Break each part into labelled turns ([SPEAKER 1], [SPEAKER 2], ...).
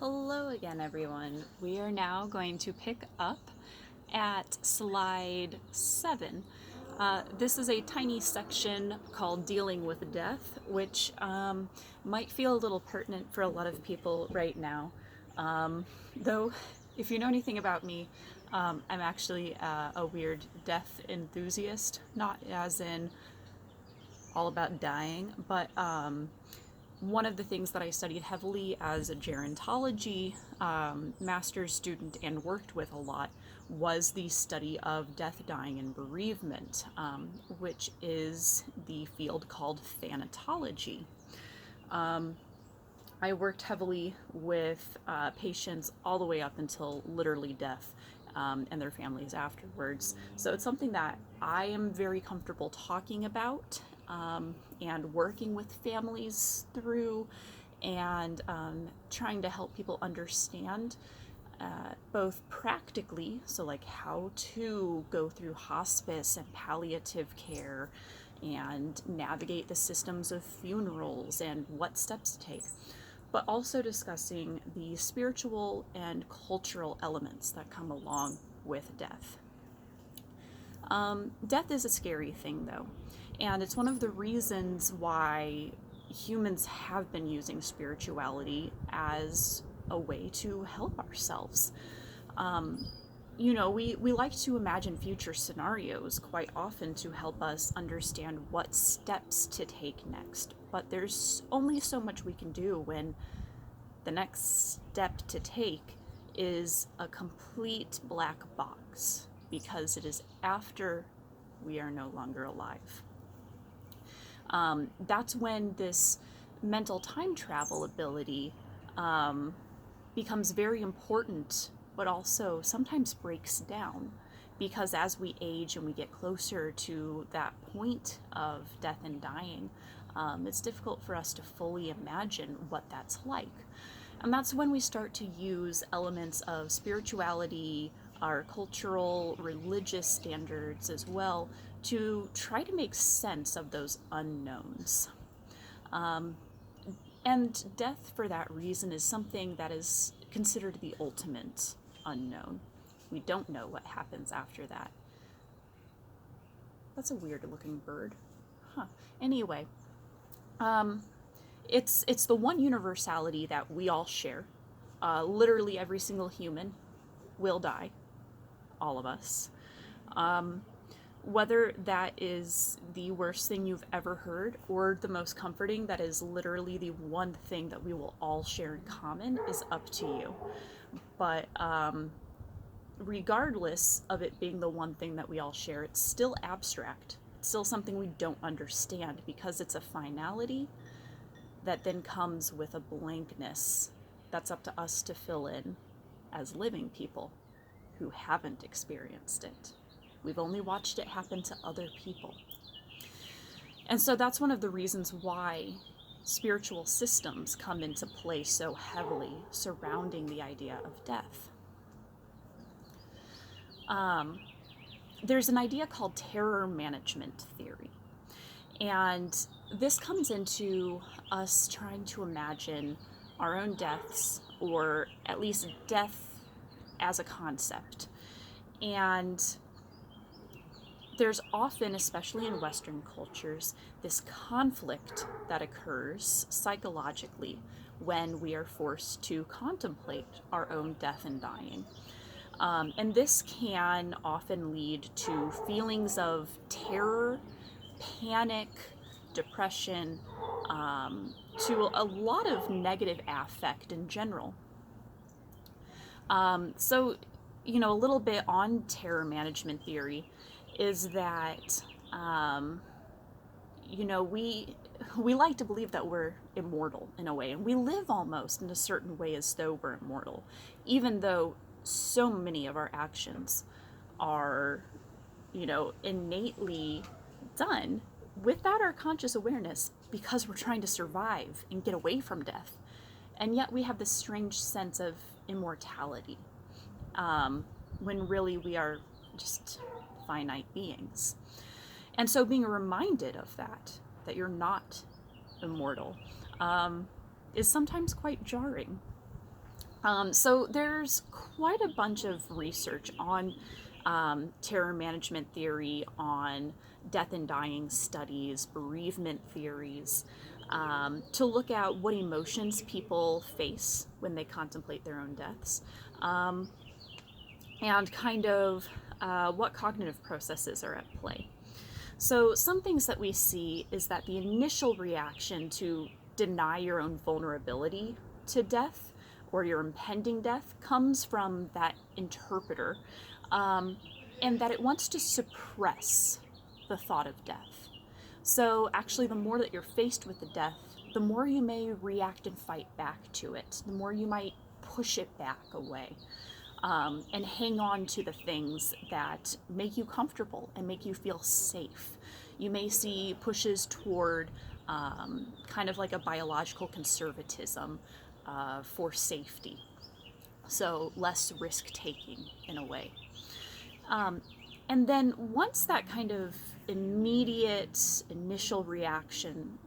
[SPEAKER 1] Hello again, everyone. We are now going to pick up at slide 7. This is a tiny section called Dealing with Death, which might feel a little pertinent for a lot of people right now. Though, if you know anything about me, I'm actually a weird death enthusiast, not as in all about dying, but one of the things that I studied heavily as a gerontology master's student and worked with a lot was the study of death, dying, and bereavement, which is the field called thanatology. I worked heavily with patients all the way up until literally death and their families afterwards. So it's something that I am very comfortable talking about and working with families through, and trying to help people understand both practically, so like how to go through hospice and palliative care and navigate the systems of funerals and what steps to take, but also discussing the spiritual and cultural elements that come along with death. Death is a scary thing, though, and it's one of the reasons why humans have been using spirituality as a way to help ourselves. We like to imagine future scenarios quite often to help us understand what steps to take next, but there's only so much we can do when the next step to take is a complete black box, because it is after we are no longer alive. That's when this mental time travel ability becomes very important, but also sometimes breaks down, because as we age and we get closer to that point of death and dying, it's difficult for us to fully imagine what that's like. And that's when we start to use elements of spirituality, our cultural, religious standards as well, to try to make sense of those unknowns. And death, for that reason, is something that is considered the ultimate unknown. We don't know what happens after that. That's a weird looking bird. Anyway, it's the one universality that we all share. Literally every single human will die. All of us. Whether that is the worst thing you've ever heard or the most comforting, that is literally the one thing that we will all share in common, is up to you. But regardless of it being the one thing that we all share, it's still abstract. It's still something we don't understand, because it's a finality that then comes with a blankness that's up to us to fill in as living people who haven't experienced it. We've only watched it happen to other people. And so that's one of the reasons why spiritual systems come into play so heavily surrounding the idea of death. There's an idea called terror management theory. And this comes into us trying to imagine our own deaths, or at least death as a concept. And there's often, especially in Western cultures, this conflict that occurs psychologically when we are forced to contemplate our own death and dying. And this can often lead to feelings of terror, panic, depression, to a lot of negative affect in general. So, a little bit on terror management theory is that, we like to believe that we're immortal in a way, and we live almost in a certain way as though we're immortal, even though so many of our actions are, innately done without our conscious awareness, because we're trying to survive and get away from death. And yet we have this strange sense of immortality, when really we are just finite beings. And so being reminded of that you're not immortal, is sometimes quite jarring. So there's quite a bunch of research on terror management theory, on death and dying studies, bereavement theories, to look at what emotions people face when they contemplate their own deaths, and kind of what cognitive processes are at play. So some things that we see is that the initial reaction to deny your own vulnerability to death or your impending death comes from that interpreter, and that it wants to suppress the thought of death. So actually, the more that you're faced with the death, the more you may react and fight back to it, the more you might push it back away. And hang on to the things that make you comfortable and make you feel safe. You may see pushes toward kind of like a biological conservatism for safety, so less risk-taking in a way. And then once that kind of immediate initial reaction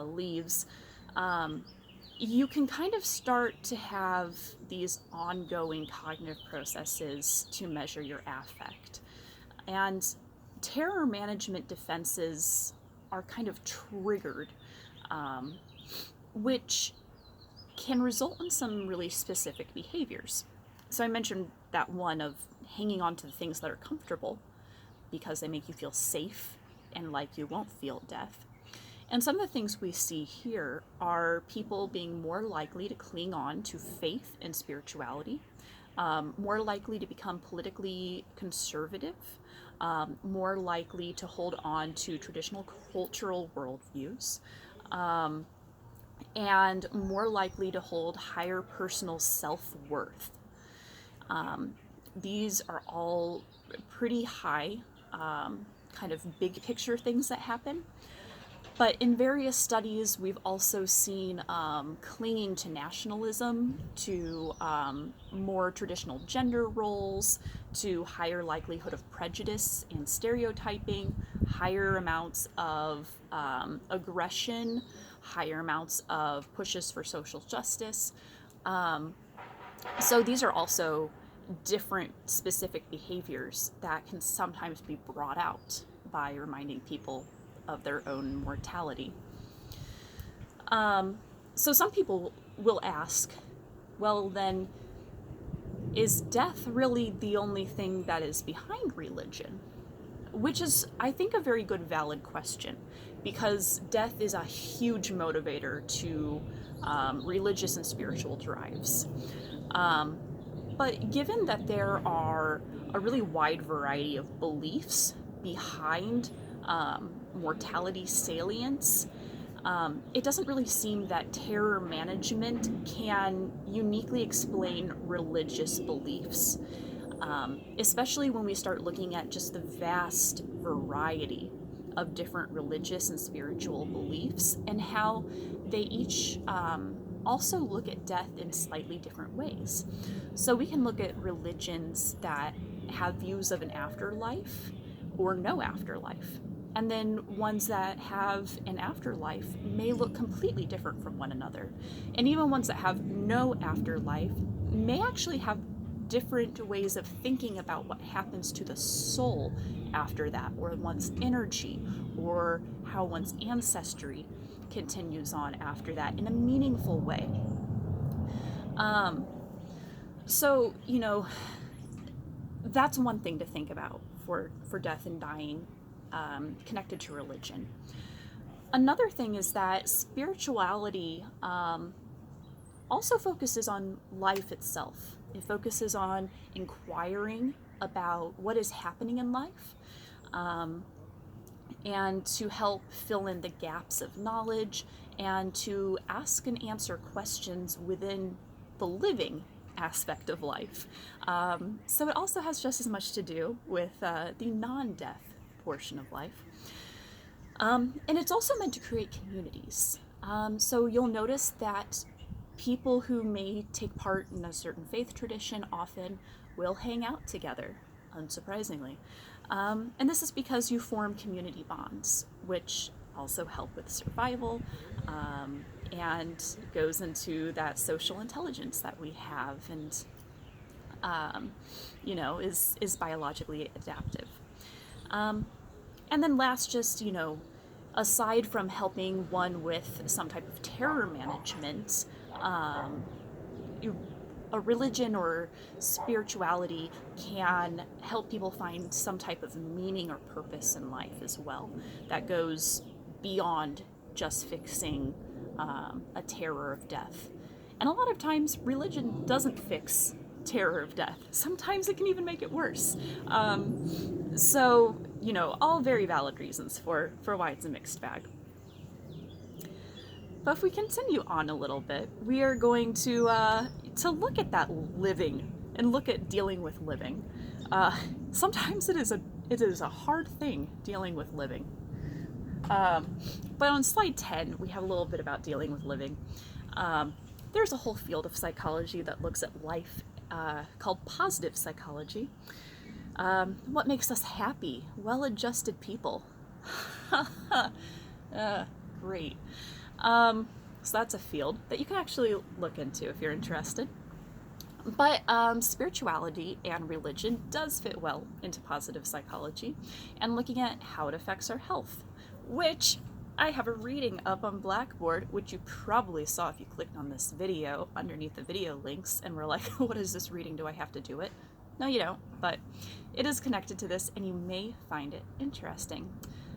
[SPEAKER 1] leaves, you can kind of start to have these ongoing cognitive processes to measure your affect. And terror management defenses are kind of triggered, which can result in some really specific behaviors. So I mentioned that one of hanging on to the things that are comfortable because they make you feel safe and like you won't feel death. And some of the things we see here are people being more likely to cling on to faith and spirituality, more likely to become politically conservative, more likely to hold on to traditional cultural worldviews, and more likely to hold higher personal self-worth. These are all pretty high, kind of big picture things that happen. But in various studies, we've also seen clinging to nationalism, to more traditional gender roles, to higher likelihood of prejudice and stereotyping, higher amounts of aggression, higher amounts of pushes for social justice. So these are also different specific behaviors that can sometimes be brought out by reminding people of their own mortality. So some people will ask, well then, is death really the only thing that is behind religion? Which is, I think, a very good, valid question, because death is a huge motivator to religious and spiritual drives. But given that there are a really wide variety of beliefs behind mortality salience, it doesn't really seem that terror management can uniquely explain religious beliefs, especially when we start looking at just the vast variety of different religious and spiritual beliefs and how they each also look at death in slightly different ways. So we can look at religions that have views of an afterlife or no afterlife. And then ones that have an afterlife may look completely different from one another. And even ones that have no afterlife may actually have different ways of thinking about what happens to the soul after that, or one's energy, or how one's ancestry continues on after that in a meaningful way. So, that's one thing to think about for death and dying connected to religion. Another thing is that spirituality also focuses on life itself. It focuses on inquiring about what is happening in life, and to help fill in the gaps of knowledge and to ask and answer questions within the living aspect of life. So it also has just as much to do with the non-death portion of life. And it's also meant to create communities. So you'll notice that people who may take part in a certain faith tradition often will hang out together, unsurprisingly. And this is because you form community bonds, which also help with survival, and goes into that social intelligence that we have, and is biologically adaptive. And then last, just, aside from helping one with some type of terror management, a religion or spirituality can help people find some type of meaning or purpose in life as well that goes beyond just fixing a terror of death. And a lot of times, religion doesn't fix terror of death. Sometimes it can even make it worse. So, all very valid reasons for why it's a mixed bag. But if we continue on a little bit, we are going to look at that living and look at dealing with living. Sometimes it is a hard thing dealing with living. But on slide 10, we have a little bit about dealing with living. There's a whole field of psychology that looks at life called positive psychology. What makes us happy, well-adjusted people? Great. So that's a field that you can actually look into if you're interested. But spirituality and religion does fit well into positive psychology, and looking at how it affects our health, which I have a reading up on Blackboard, which you probably saw if you clicked on this video underneath the video links and were like, what is this reading? Do I have to do it? No, you don't, but it is connected to this and you may find it interesting.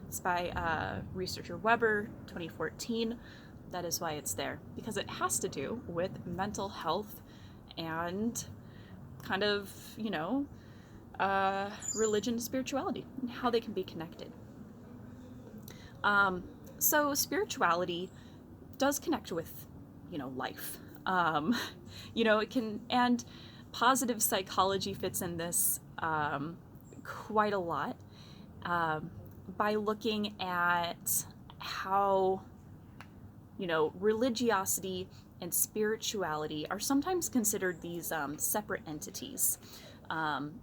[SPEAKER 1] It's by researcher Weber, 2014. That is why it's there, because it has to do with mental health and kind of, religion and spirituality and how they can be connected. So spirituality does connect with, life. It can, and positive psychology fits in this quite a lot by looking at how, religiosity and spirituality are sometimes considered these separate entities.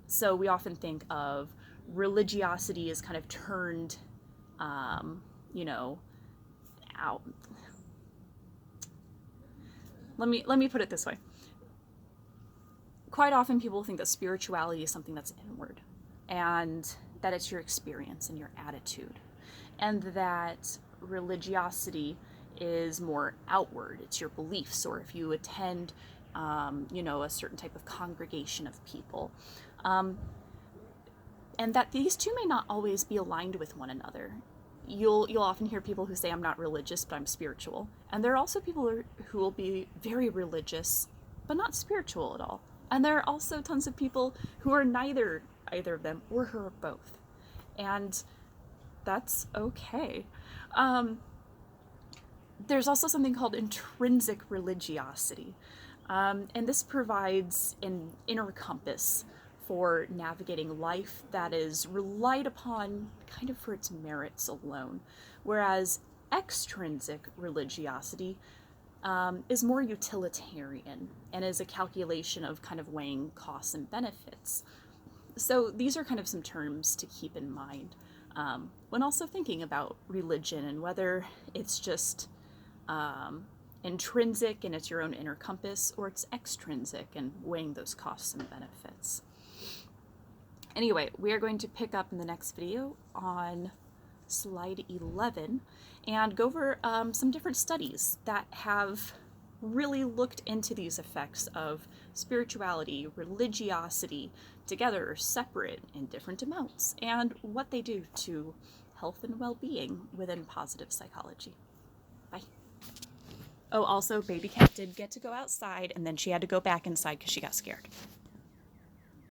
[SPEAKER 1] So we often think of religiosity as kind of turned, out. Let me put it this way. Quite often people think that spirituality is something that's inward, and that it's your experience and your attitude, and that religiosity is more outward. It's your beliefs, or if you attend, a certain type of congregation of people. And that these two may not always be aligned with one another. You'll often hear people who say, I'm not religious, but I'm spiritual. And there are also people who will be very religious, but not spiritual at all. And there are also tons of people who are neither either of them, or who are both. And that's okay. There's also something called intrinsic religiosity. And this provides an inner compass for navigating life that is relied upon kind of for its merits alone, whereas extrinsic religiosity is more utilitarian and is a calculation of kind of weighing costs and benefits. So these are kind of some terms to keep in mind when also thinking about religion and whether it's just intrinsic and it's your own inner compass, or it's extrinsic and weighing those costs and benefits. Anyway, we are going to pick up in the next video on slide 11 and go over some different studies that have really looked into these effects of spirituality, religiosity, together or separate in different amounts, and what they do to health and well-being within positive psychology. Bye. Oh, also, baby cat did get to go outside, and then she had to go back inside because she got scared.